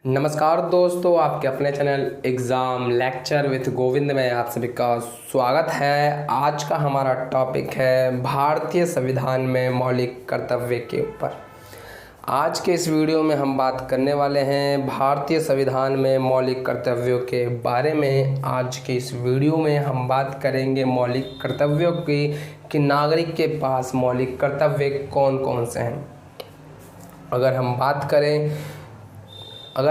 नमस्कार दोस्तों, आपके अपने channel exam lecture with Govind में आप सभी का स्वागत है। आज का हमारा टॉपिक है भारतीय संविधान में मौलिक कर्तव्य के ऊपर। आज के इस वीडियो में हम बात करने वाले हैं भारतीय संविधान में मौलिक कर्तव्यों के बारे में। आज के इस वीडियो में हम बात करेंगे मौलिक कर्तव्यों की कि नागरिक के पास मौलिक कर्तव्य कौन कौन से हैं। अगर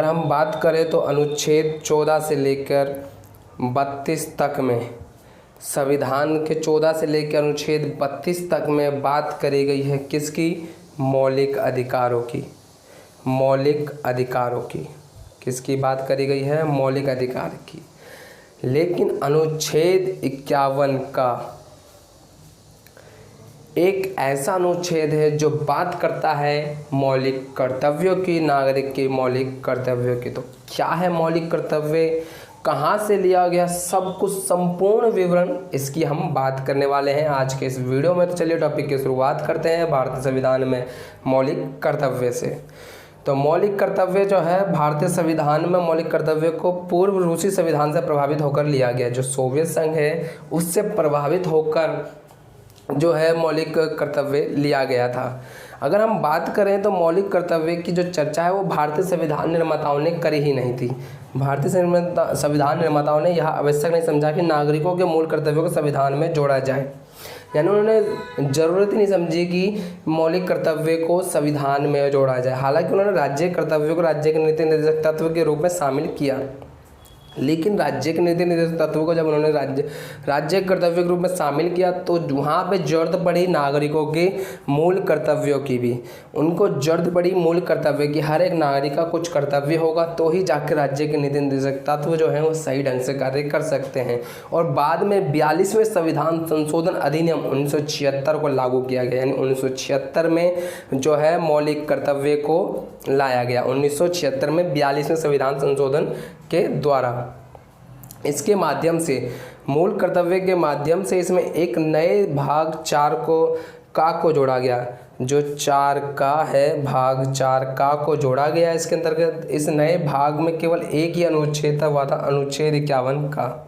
हम बात करें तो अनुच्छेद 14 से लेकर 32 तक में, संविधान के 14 से लेकर अनुच्छेद 32 तक में बात करी गई है किसकी? मौलिक अधिकारों की। मौलिक अधिकारों की किसकी बात करी गई है? मौलिक अधिकार की। लेकिन अनुच्छेद 51 का एक ऐसा अनुच्छेद है जो बात करता है मौलिक कर्तव्यों की, नागरिक के मौलिक कर्तव्यों की। तो क्या है मौलिक कर्तव्य, कहाँ से लिया गया, सब कुछ संपूर्ण विवरण इसकी हम बात करने वाले हैं आज के इस वीडियो में। तो चलिए टॉपिक की शुरुआत करते हैं भारतीय संविधान में मौलिक कर्तव्य से। तो मौलिक कर्तव्य जो है भारतीय संविधान में मौलिक कर्तव्य को पूर्व रूसी संविधान से प्रभावित होकर लिया गया। जो सोवियत संघ है उससे प्रभावित होकर जो है मौलिक कर्तव्य लिया गया था। अगर हम बात करें तो मौलिक कर्तव्य की जो चर्चा है वो भारतीय संविधान निर्माताओं ने करी ही नहीं थी। भारतीय संविधान निर्माताओं ने यह आवश्यक नहीं समझा कि नागरिकों के मूल कर्तव्यों को संविधान में जोड़ा जाए। यानी उन्होंने ज़रूरत ही नहीं समझी कि मौलिक कर्तव्य को संविधान में जोड़ा जाए। हालांकि उन्होंने राज्य कर्तव्यों को राज्य के नीति निर्देशक तत्व के रूप में शामिल किया, लेकिन राज्य के नीति निर्देशक तत्वों को जब उन्होंने राज्य कर्तव्य के रूप में शामिल किया तो वहाँ पे जरूरत पड़ी नागरिकों के मूल कर्तव्यों की भी। उनको जरूरत पड़ी मूल कर्तव्य की, हर एक नागरिक का कुछ कर्तव्य होगा तो ही जाकर राज्य के नीति निर्देशक तत्व जो है वो सही ढंग से कार्य कर सकते हैं। और बाद में 42वें संविधान संशोधन अधिनियम 1976 को लागू किया गया। यानी 1976 में जो है मौलिक कर्तव्य को लाया गया। 1976 में 42वें संविधान संशोधन के द्वारा इसके माध्यम से, मूल कर्तव्य के माध्यम से इसमें एक नए भाग 4 को जोड़ा गया। जो 4 का है, भाग 4 का को जोड़ा गया। इसके अंतर्गत इस नए भाग में केवल एक ही अनुच्छेद हुआ था, अनुच्छेद 51 का,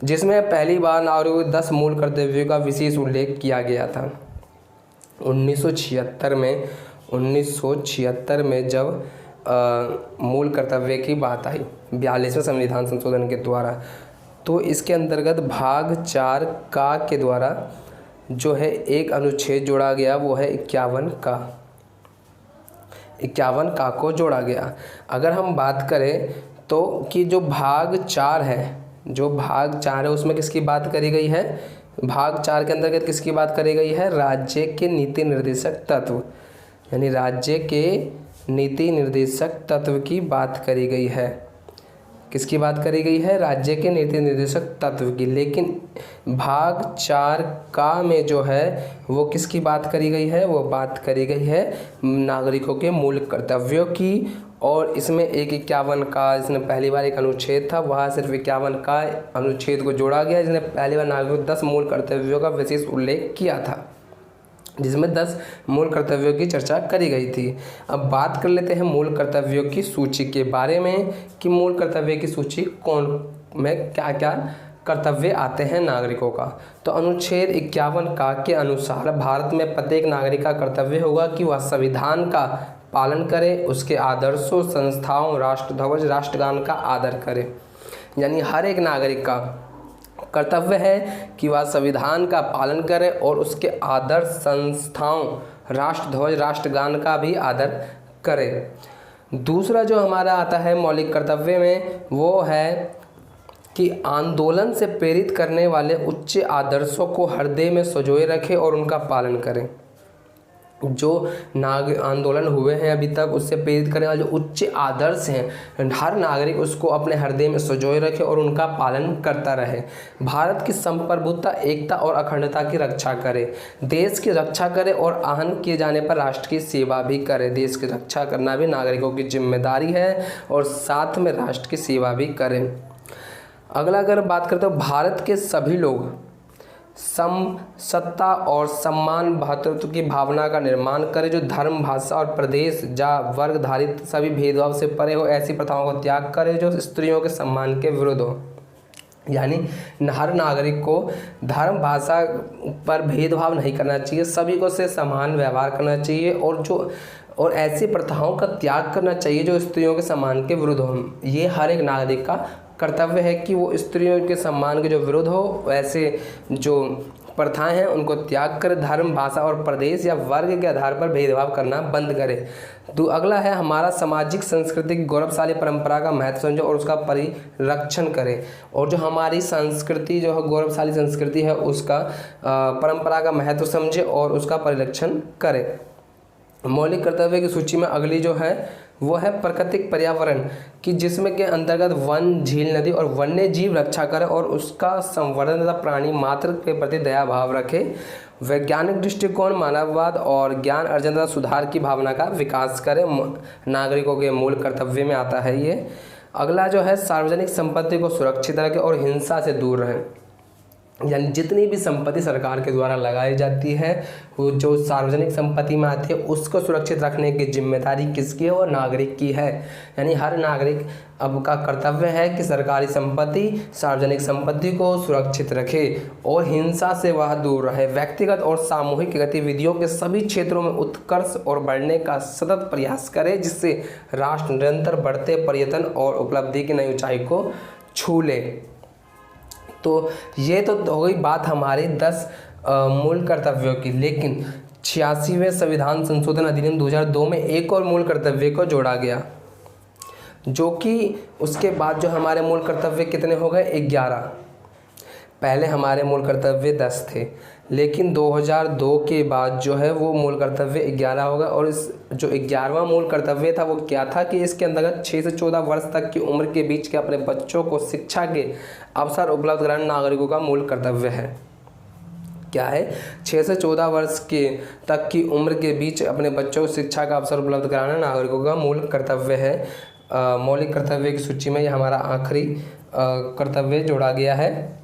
जिसमें पहली बार नागरिकों के 10 मूल कर्तव्यों का विशेष उल्लेख किया गया था। 1976 में जब मूल कर्तव्य की बात आई 42वें संविधान संशोधन के द्वारा, तो इसके अंतर्गत भाग 4 का के द्वारा जो है एक अनुच्छेद जोड़ा गया, वो है 51 का को जोड़ा गया। अगर हम बात करें तो कि जो भाग 4 है उसमें किसकी बात करी गई है? भाग 4 के अंतर्गत किसकी बात करी गई है? राज्य के नीति निर्देशक तत्व, यानी राज्य के नीति निर्देशक तत्व की बात करी गई है। किसकी बात करी गई है? राज्य के नीति निर्देशक तत्व की। लेकिन भाग 4 का में जो है वो किसकी बात करी गई है? वो बात करी गई है नागरिकों के मूल कर्तव्यों की। और इसमें एक 51 का, इसमें पहली बार एक अनुच्छेद था, वहाँ सिर्फ 51 का अनुच्छेद को जोड़ा गया, जिसने पहली बार नागरिकों के 10 मूल कर्तव्यों का विशेष उल्लेख किया था, जिसमें 10 मूल कर्तव्यों की चर्चा करी गई थी। अब बात कर लेते हैं मूल कर्तव्यों की सूची के बारे में कि मूल कर्तव्य की सूची कौन में क्या क्या कर्तव्य आते हैं नागरिकों का। तो अनुच्छेद 51 का के अनुसार भारत में प्रत्येक नागरिक का कर्तव्य होगा कि वह संविधान का पालन करे, उसके आदर्शों, संस्थाओं, राष्ट्रध्वज, राष्ट्रगान का आदर करे। यानी हर एक नागरिक का कर्तव्य है कि वह संविधान का पालन करे और उसके आदर्श संस्थाओं, राष्ट्रध्वज, राष्ट्रगान का भी आदर करे। दूसरा जो हमारा आता है मौलिक कर्तव्य में, वो है कि आंदोलन से प्रेरित करने वाले उच्च आदर्शों को हृदय में संजोए रखे और उनका पालन करें। जो आंदोलन हुए हैं अभी तक, उससे प्रेरित करने वाले जो उच्च आदर्श हैं, हर नागरिक उसको अपने हृदय में संजोए रखे और उनका पालन करता रहे। भारत की संप्रभुता, एकता और अखंडता की रक्षा करे, देश की रक्षा करे और आहन किए जाने पर राष्ट्र की सेवा भी करे। देश की रक्षा करना भी नागरिकों की जिम्मेदारी है और साथ में राष्ट्र की सेवा भी करें। अगला अगर बात करते हो, भारत के सभी लोग समसत्ता और समान भातृत्व की भावना का निर्माण करे, जो धर्म, भाषा और प्रदेश या वर्ग धारित सभी भेदभाव से परे हो, ऐसी प्रथाओं को त्याग करे जो स्त्रियों के सम्मान के विरुद्ध हो। यानी हर नागरिक को धर्म, भाषा पर भेदभाव नहीं करना चाहिए, सभी को से समान व्यवहार करना चाहिए और ऐसी प्रथाओं का त्याग करना चाहिए जो स्त्रियों के सम्मान के विरुद्ध हो। ये हर एक नागरिक का कर्तव्य है कि वो स्त्रियों के सम्मान के जो विरुद्ध हो, ऐसे जो प्रथाएं हैं उनको त्याग कर धर्म, भाषा और प्रदेश या वर्ग के आधार पर भेदभाव करना बंद करे। तो अगला है हमारा सामाजिक सांस्कृतिक गौरवशाली परंपरा का महत्व समझे और उसका परिरक्षण करे। और जो हमारी संस्कृति जो है गौरवशाली संस्कृति है उसका परंपरा का महत्व समझे और उसका परिरक्षण करे। मौलिक कर्तव्य की सूची में अगली जो है वो है प्राकृतिक पर्यावरण की, जिसमें के अंतर्गत वन, झील, नदी और वन्य जीव रक्षा करे और उसका संवर्धन तथा प्राणी मात्र के प्रति दया भाव रखे। वैज्ञानिक दृष्टिकोण, मानववाद और ज्ञान अर्जन तथा सुधार की भावना का विकास करे। नागरिकों के मूल कर्तव्य में आता है ये। अगला जो है सार्वजनिक संपत्ति को सुरक्षित रखे और हिंसा से दूर रहे। यानी जितनी भी संपत्ति सरकार के द्वारा लगाई जाती है वो जो सार्वजनिक संपत्ति में आती है उसको सुरक्षित रखने की जिम्मेदारी किसकी है? वो नागरिक की है। यानी हर नागरिक अब का कर्तव्य है कि सरकारी संपत्ति, सार्वजनिक संपत्ति को सुरक्षित रखे और हिंसा से वह दूर रहे। व्यक्तिगत और सामूहिक गतिविधियों के सभी क्षेत्रों में उत्कर्ष और बढ़ने का सतत प्रयास करे, जिससे राष्ट्र निरंतर बढ़ते पर्यटन और उपलब्धि की नई ऊंचाई को छू ले। तो ये तो हो गई बात हमारी 10 मूल कर्तव्यों की। लेकिन 86वें संविधान संशोधन अधिनियम 2002 में एक और मूल कर्तव्य को जोड़ा गया, जो कि उसके बाद जो हमारे मूल कर्तव्य कितने हो गए? 11। पहले हमारे मूल कर्तव्य 10 थे, लेकिन 2002 के बाद जो है वो मूल कर्तव्य 11 हो गए। और इस जो 11वां मूल कर्तव्य था वो क्या था कि इसके अंतर्गत 6 से 14 वर्ष तक की उम्र के बीच के अपने बच्चों को शिक्षा के अवसर उपलब्ध कराना नागरिकों का मूल कर्तव्य है। क्या है? 6 से 14 वर्ष के तक की उम्र के बीच अपने बच्चों को शिक्षा का अवसर उपलब्ध कराना नागरिकों का मूल कर्तव्य है। मौलिक कर्तव्य की सूची में ये हमारा आखिरी कर्तव्य जोड़ा गया है।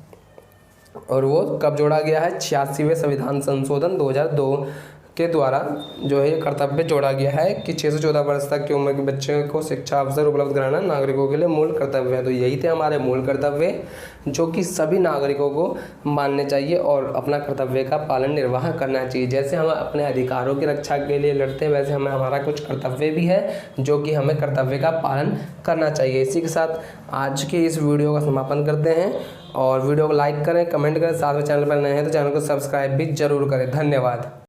और वो कब जोड़ा गया है? 86वें संविधान संशोधन 2002 के द्वारा जो है कर्तव्य जोड़ा गया है कि 6 से 14 वर्ष तक की उम्र के बच्चे को शिक्षा अवसर उपलब्ध कराना नागरिकों के लिए मूल कर्तव्य है। तो यही थे हमारे मूल कर्तव्य जो कि सभी नागरिकों को मानने चाहिए और अपना कर्तव्य का पालन निर्वाह करना चाहिए। जैसे हम अपने अधिकारों की रक्षा के लिए लड़ते हैं वैसे हमें हमारा कुछ कर्तव्य भी है जो कि हमें कर्तव्य का पालन करना चाहिए। इसी के साथ आज के इस वीडियो का समापन करते हैं और वीडियो को लाइक करें, कमेंट करें, साथ में चैनल पर नए हैं तो चैनल को सब्सक्राइब भी जरूर करें। धन्यवाद।